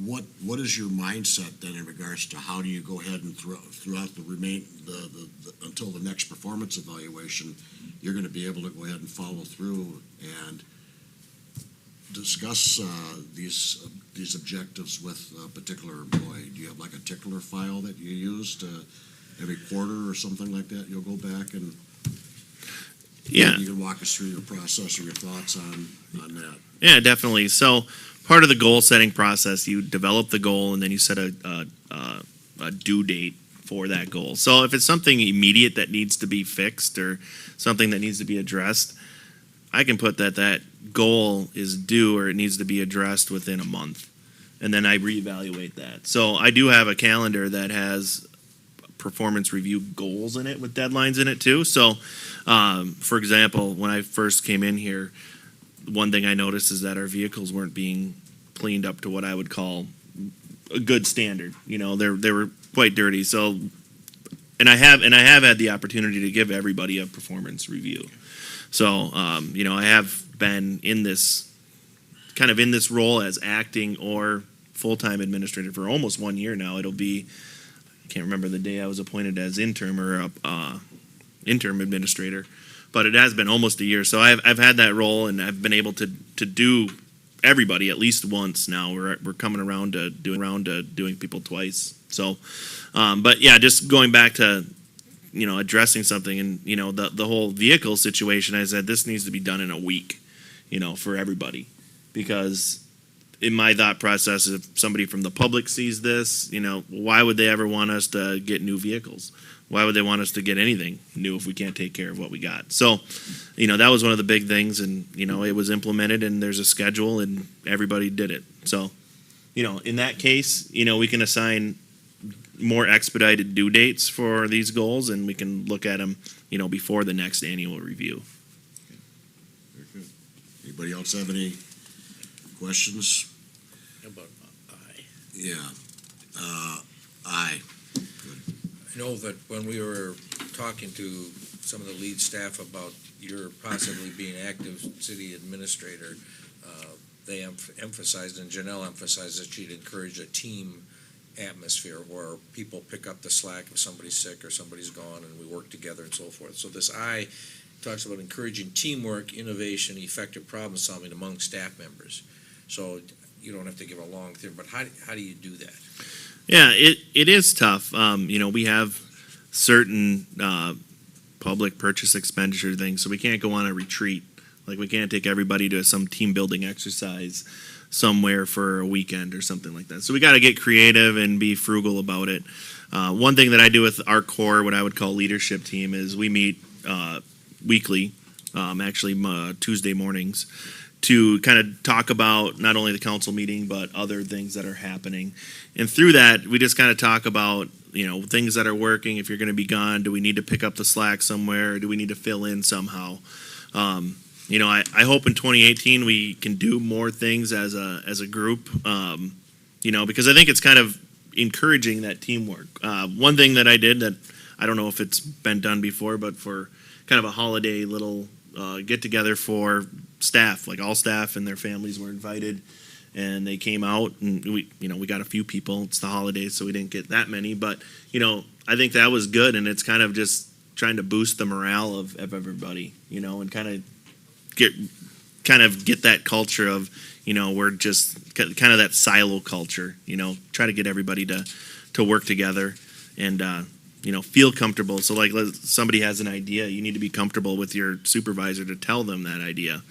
B: What is your mindset then in regards to how do you go ahead and throughout the until the next performance evaluation, you're going to be able to go ahead and follow through and discuss these objectives with a particular employee? Do you have like a tickler file that you use to every quarter or something like that? You'll go back and
F: Yeah.
B: you can walk us through your process or your thoughts on that.
F: Yeah, definitely. So part of the goal setting process, you develop the goal and then you set a due date for that goal. So if it's something immediate that needs to be fixed or something that needs to be addressed, I can put that goal is due or it needs to be addressed within a month. And then I reevaluate that. So I do have a calendar that has performance review goals in it with deadlines in it too. So, for example, when I first came in here, one thing I noticed is that our vehicles weren't being cleaned up to what I would call a good standard. You know, they were quite dirty. So, and I have had the opportunity to give everybody a performance review. So, you know, I have been in this role as acting or full-time administrator for almost 1 year now. It'll be, I can't remember the day I was appointed as interim or interim administrator, but it has been almost a year. So I've had that role and I've been able to do everybody at least once now. We're coming around to doing people twice. So, but yeah, just going back to, you know, addressing something and, you know, the whole vehicle situation, I said this needs to be done in a week, you know, for everybody. Because in my thought process, if somebody from the public sees this, you know, why would they ever want us to get new vehicles? Why would they want us to get anything new if we can't take care of what we got? So, you know, that was one of the big things, and, you know, it was implemented and there's a schedule and everybody did it. So, you know, in that case, you know, we can assign more expedited due dates for these goals and we can look at them, you know, before the next annual review.
B: Very good. Anybody else have any questions?
E: How about I?
B: Yeah. Aye.
E: I know that when we were talking to some of the lead staff about your possibly being active city administrator, they emphasized, and Janelle emphasized, that she'd encourage a team atmosphere where people pick up the slack if somebody's sick or somebody's gone and we work together and so forth. So this I talks about encouraging teamwork, innovation, effective problem solving among staff members. So you don't have to give a long thing, but how do you do that?
F: Yeah, it is tough. You know, we have certain public purchase expenditure things, so we can't go on a retreat. Like, we can't take everybody to some team building exercise somewhere for a weekend or something like that. So we got to get creative and be frugal about it. One thing that I do with our core, what I would call leadership team, is we meet weekly, actually Tuesday mornings, to kind of talk about not only the council meeting, but other things that are happening. And through that, we just kind of talk about, you know, things that are working. If you're going to be gone, do we need to pick up the slack somewhere? Or do we need to fill in somehow? You know, I hope in 2018 we can do more things as a group, you know, because I think it's kind of encouraging that teamwork. One thing that I did that I don't know if it's been done before, but for kind of a holiday little get together for staff, like all staff and their families were invited, and they came out, and we got a few people. It's the holidays, so we didn't get that many, but you know, I think that was good, and it's kind of just trying to boost the morale of everybody, you know, and kind of get that culture of, you know, we're just kind of that silo culture, you know, try to get everybody to work together and you know, feel comfortable. So like, somebody has an idea, you need to be comfortable with your supervisor to tell them that idea,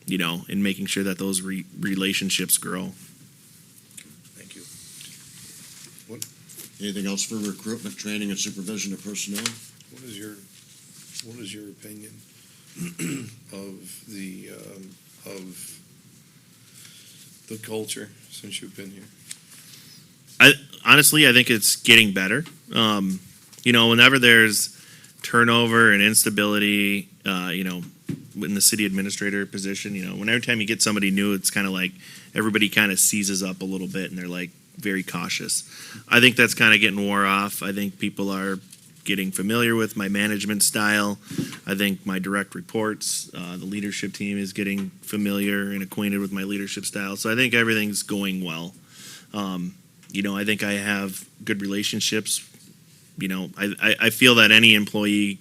F: you know, and making sure that those relationships grow.
E: Thank you.
B: Anything else for recruitment, training, and supervision of personnel?
G: What is your opinion of the culture since you've been here?
F: Honestly, I think it's getting better. You know, whenever there's turnover and instability, you know, in the city administrator position, when every time you get somebody new, it's kind of like everybody kind of seizes up a little bit and they're like very cautious. I think that's kind of getting wore off. I think people are getting familiar with my management style. I think my direct reports, the leadership team is getting familiar and acquainted with my leadership style. So I think everything's going well. I think I have good relationships. I feel that any employee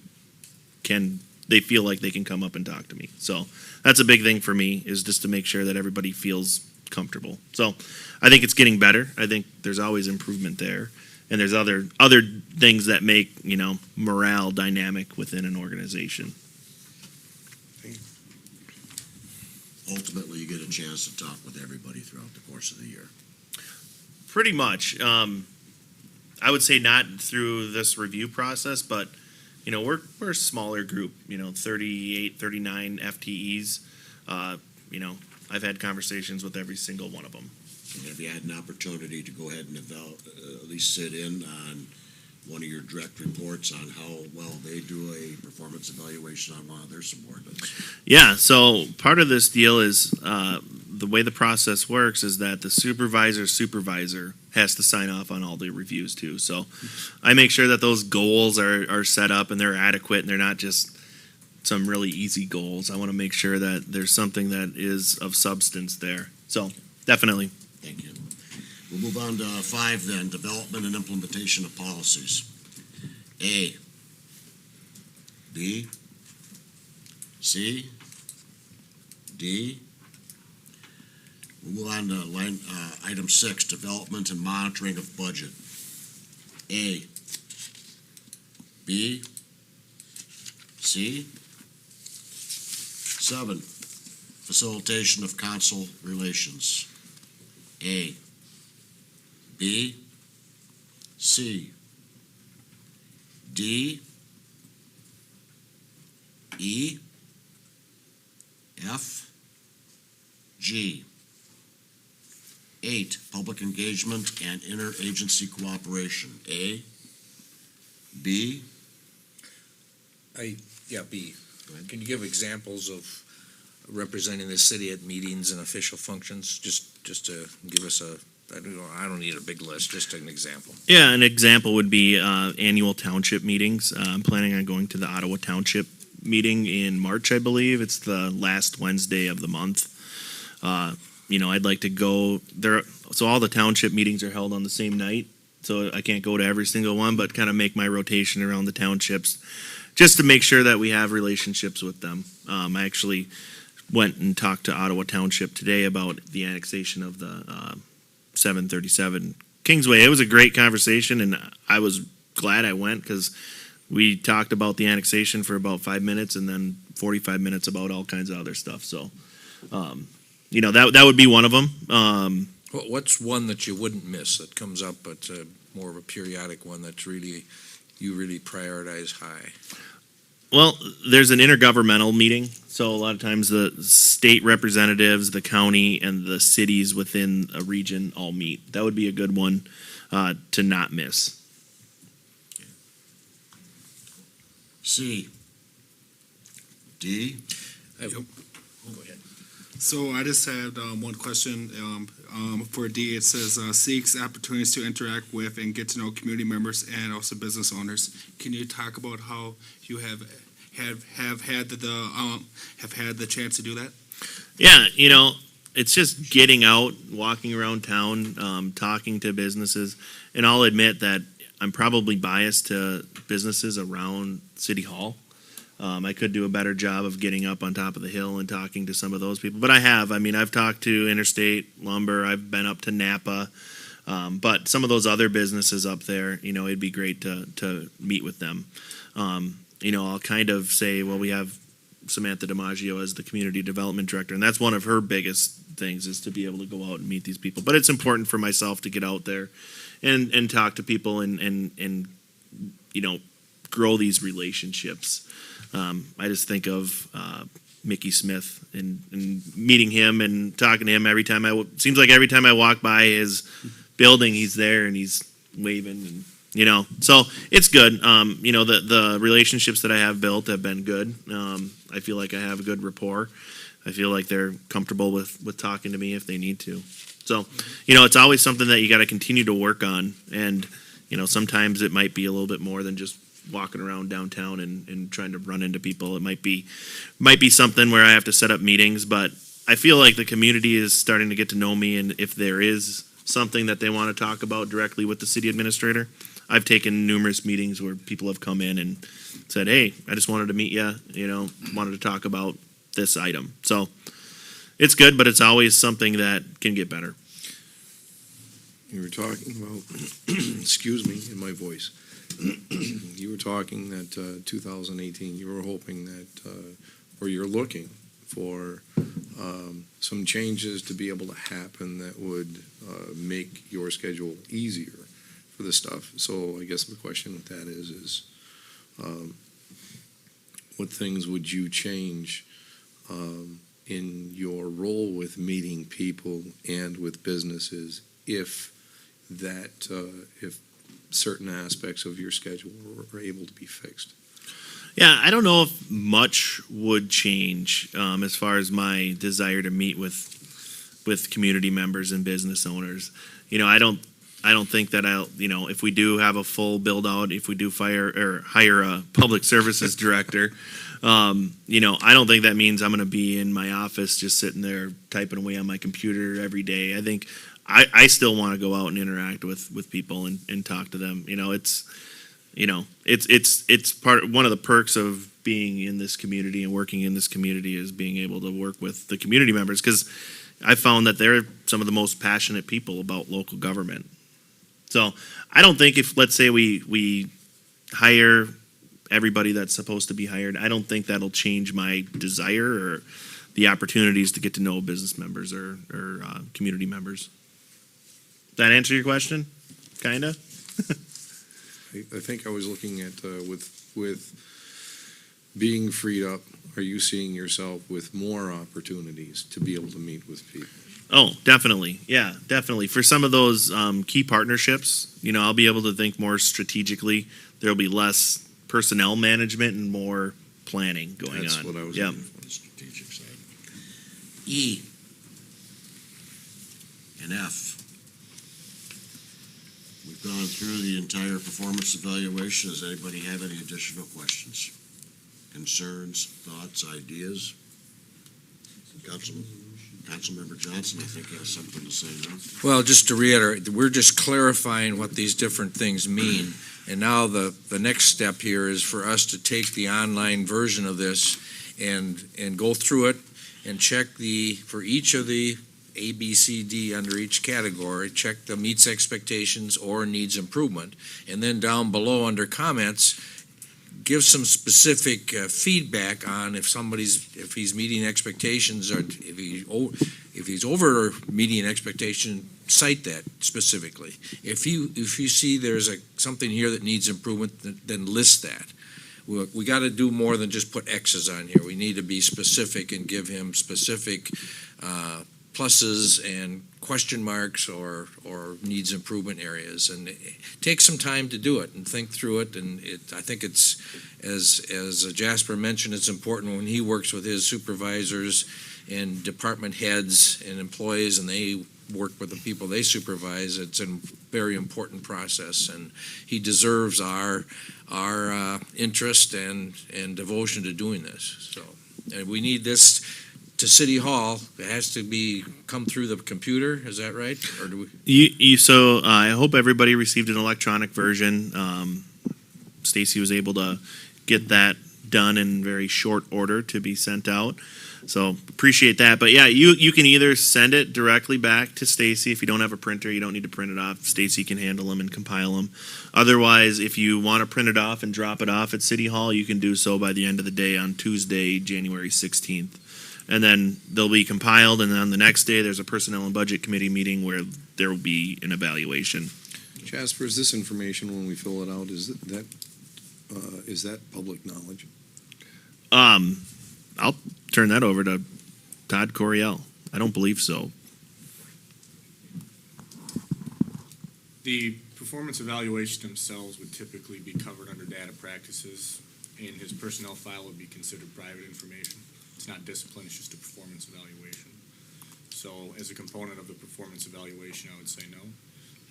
F: they feel like they can come up and talk to me. So that's a big thing for me, is just to make sure that everybody feels comfortable. So I think it's getting better. I think there's always improvement there. And there's other things that make, morale dynamic within an organization.
B: Ultimately, you get a chance to talk with everybody throughout the course of the year.
F: Pretty much. I would say not through this review process, but, we're a smaller group, 38, 39 FTEs. I've had conversations with every single one of them.
B: And have you had an opportunity to go ahead and at least sit in on one of your direct reports on how well they do a performance evaluation on one of their subordinates?
F: Yeah, so part of this deal is the way the process works is that the supervisor has to sign off on all the reviews too. So I make sure that those goals are set up and they're adequate and they're not just some really easy goals. I want to make sure that there's something that is of substance there. So definitely.
B: Thank you. We'll move on to 5 then, development and implementation of policies. A, B, C, D. We'll move on to item 6, development and monitoring of budget. A, B, C. 7, facilitation of council relations. A, B, C, D, E, F, G. 8, public engagement and interagency cooperation. A, B.
E: B. Can you give examples of representing the city at meetings and official functions? Just to give us I don't need a big list, just an example.
F: Yeah, an example would be annual township meetings. I'm planning on going to the Ottawa Township meeting in March, I believe. It's the last Wednesday of the month. I'd like to go there. So all the township meetings are held on the same night. So I can't go to every single one, but kind of make my rotation around the townships just to make sure that we have relationships with them. I actually went and talked to Ottawa Township today about the annexation of the 737 Kingsway. It was a great conversation, and I was glad I went because we talked about the annexation for about 5 minutes and then 45 minutes about all kinds of other stuff. So, that would be one of them.
E: What's one that you wouldn't miss that comes up, but more of a periodic one that's you really prioritize high?
F: Well, there's an intergovernmental meeting, so a lot of times the state representatives, the county, and the cities within a region all meet. That would be a good one to not miss.
B: C, D.
E: Go ahead.
I: So I just had one question. For D, it says seeks opportunities to interact with and get to know community members and also business owners. Can you talk about how you have had the chance to do that?
F: Yeah, it's just getting out, walking around town, talking to businesses, and I'll admit that I'm probably biased to businesses around City Hall. I could do a better job of getting up on top of the hill and talking to some of those people, but I have. I've talked to Interstate Lumber, I've been up to Napa, but some of those other businesses up there, it'd be great to meet with them. I'll kind of say, well, we have Samantha DiMaggio as the community development director, and that's one of her biggest things is to be able to go out and meet these people. But it's important for myself to get out there and talk to people and grow these relationships. I just think of Mickey Smith and meeting him and talking to him every time seems like every time I walk by his building, he's there and he's waving and So it's good. The relationships that I have built have been good. I feel like I have a good rapport. I feel like they're comfortable with talking to me if they need to. So, it's always something that you got to continue to work on. And, sometimes it might be a little bit more than just walking around downtown and trying to run into people. It might be something where I have to set up meetings, but I feel like the community is starting to get to know me. And if there is something that they want to talk about directly with the city administrator, I've taken numerous meetings where people have come in and said, hey, I just wanted to meet you, wanted to talk about this item. So it's good, but it's always something that can get better.
G: You were talking about, excuse me, in my voice. You were talking that 2018, you were hoping that, or you're looking for some changes to be able to happen that would make your schedule easier for this stuff. So I guess the question with that is what things would you change in your role with meeting people and with businesses if certain aspects of your schedule were able to be fixed?
F: Yeah, I don't know if much would change as far as my desire to meet with community members and business owners. I don't think that if we do have a full build out, if we do hire a public services director, I don't think that means I'm going to be in my office just sitting there typing away on my computer every day. I think I still want to go out and interact with people and talk to them. It's one of the perks of being in this community and working in this community is being able to work with the community members, because I found that they're some of the most passionate people about local government. So I don't think if, let's say we hire everybody that's supposed to be hired, I don't think that'll change my desire or the opportunities to get to know business members or community members. Does that answer your question? Kinda?
G: I think I was looking at with being freed up, are you seeing yourself with more opportunities to be able to meet with people?
F: Oh, definitely. Yeah, definitely. For some of those key partnerships, I'll be able to think more strategically. There'll be less personnel management and more planning going on.
G: That's what I was
F: Yep.
G: looking for, the strategic side.
B: E and F. We've gone through the entire performance evaluation. Does anybody have any additional questions, concerns, thoughts, ideas? Councilmember Johnson, I think, has something to say now.
E: Well, just to reiterate, we're just clarifying what these different things mean. And now the next step here is for us to take the online version of this and go through it and check for each of the A, B, C, D under each category, check the meets expectations or needs improvement. And then down below under comments, give some specific feedback on if he's meeting expectations, or if he's over meeting expectation, cite that specifically. If you see there's something here that needs improvement, then list that. We got to do more than just put X's on here. We need to be specific and give him specific pluses and question marks or needs improvement areas, and take some time to do it and think through it. And I think it's, as Jasper mentioned, it's important when he works with his supervisors and department heads and employees, and they work with the people they supervise. It's a very important process, and he deserves our interest and devotion to doing this. So, and we need this to City Hall. It has to come through the computer. Is that right? Or do we?
F: So I hope everybody received an electronic version. Stacy was able to get that done in very short order to be sent out. So appreciate that. But yeah, you can either send it directly back to Stacy. If you don't have a printer, you don't need to print it off. Stacy can handle them and compile them. Otherwise, if you want to print it off and drop it off at City Hall, you can do so by the end of the day on Tuesday, January 16th. And then they'll be compiled, and then on the next day, there's a Personnel and Budget Committee meeting where there will be an evaluation.
G: Jasper, is this information, when we fill it out, is that public knowledge?
F: I'll turn that over to Todd Coriel. I don't believe so.
J: The performance evaluation themselves would typically be covered under data practices, and his personnel file would be considered private information. It's not discipline, it's just a performance evaluation. So as a component of the performance evaluation, I would say no.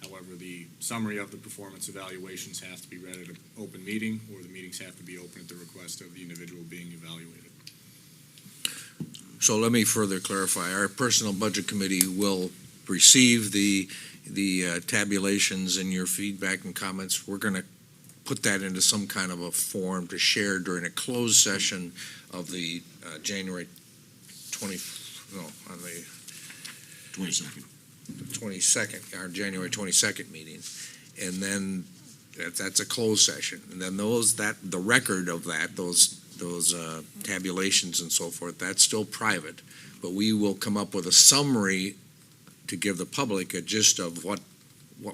J: However, the summary of the performance evaluations have to be read at an open meeting, or the meetings have to be open at the request of the individual being evaluated.
E: So let me further clarify. Our Personnel Budget Committee will receive the tabulations and your feedback and comments. We're going to put that into some kind of a form to share during a closed session of the January 22nd, our January 22nd meeting. And then that's a closed session. And then the record of that, those tabulations and so forth, that's still private. But we will come up with a summary to give the public a gist of what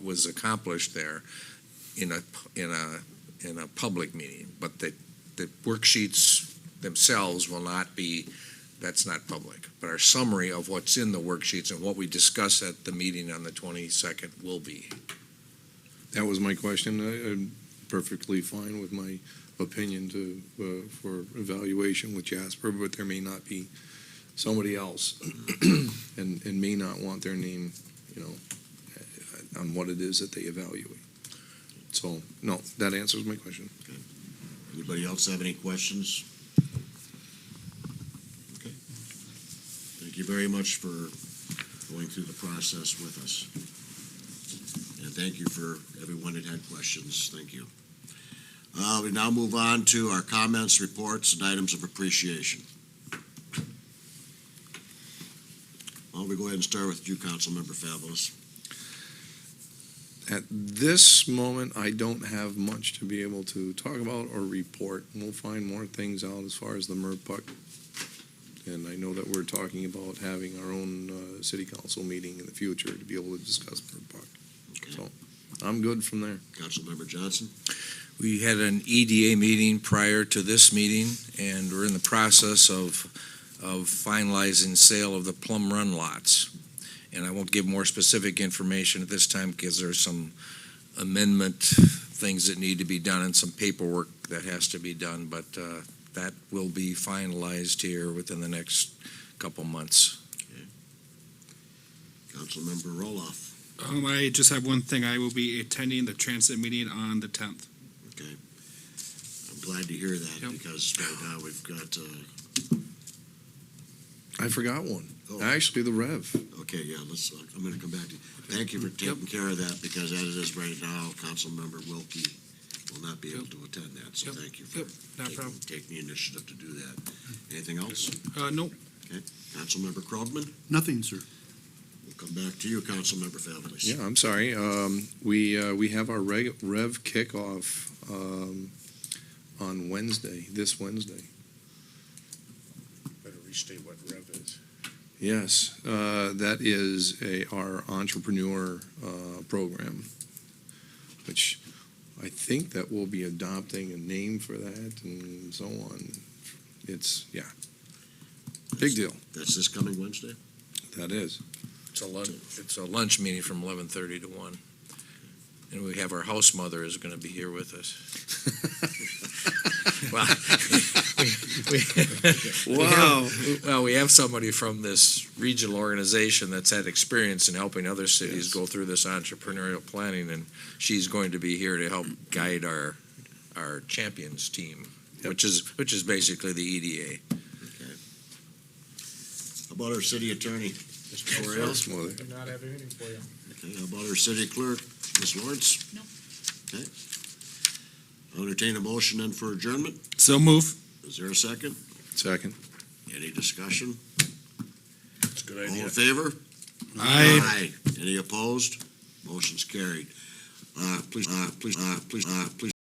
E: was accomplished there in a public meeting. But the worksheets themselves will not be, that's not public. But our summary of what's in the worksheets and what we discuss at the meeting on the 22nd will be.
G: That was my question. I'm perfectly fine with my opinion for evaluation with Jasper, but there may not be somebody else and may not want their name, on what it is that they evaluate. So, no, that answers my question.
B: Anybody else have any questions? Okay. Thank you very much for going through the process with us. And thank you for everyone that had questions. Thank you. We now move on to our comments, reports, and items of appreciation. Well, we go ahead and start with you, Councilmember Fabulous.
G: At this moment, I don't have much to be able to talk about or report. We'll find more things out as far as the MRPUC. And I know that we're talking about having our own city council meeting in the future to be able to discuss MRPUC.
B: Okay.
G: So I'm good from there.
B: Councilmember Johnson.
E: We had an EDA meeting prior to this meeting, and we're in the process of finalizing sale of the Plum Run lots. And I won't give more specific information at this time because there's some amendment things that need to be done and some paperwork that has to be done, but that will be finalized here within the next couple months.
B: Okay. Councilmember Roloff.
I: I just have one thing. I will be attending the transit meeting on the 10th.
B: Okay. I'm glad to hear that.
I: Yep.
B: Because right now we've got,
G: I forgot one.
B: Oh.
G: Actually, the Rev.
B: okay, yeah, I'm going to come back to you. Thank you for taking care of that, because as it is right now, Councilmember Wilkie will not be able to attend that, so thank you for taking the initiative to do that. Anything else?
I: No.
B: Okay. Councilmember Krogman?
D: Nothing, sir.
B: We'll come back to you, Councilmember Fabulous.
G: Yeah, I'm sorry. We have our Rev kickoff on Wednesday, this Wednesday.
A: Better restate what Rev is.
G: Yes, that is our entrepreneur program, which I think that we'll be adopting a name for that and so on. It's, big deal.
B: That's this coming Wednesday?
G: That is.
E: It's a lunch meeting from 11:30 to 1. And we have our house mother is going to be here with us. Well, we have somebody from this regional organization that's had experience in helping other cities go through this entrepreneurial planning, and she's going to be here to help guide our champions team, which is basically the EDA.
B: Okay. How about our city attorney, Mr. Sueur?
G: Mother.
A: Do not have anything for you.
B: Okay, how about our city clerk, Ms. Lawrence?
C: No.
B: Okay. I'll entertain a motion then for adjournment.
I: So move.
B: Is there a second?
G: Second.
B: Any discussion?
A: It's a good
B: All
A: idea.
B: in favor?
I: Aye.
B: Any opposed? Motion's carried. Please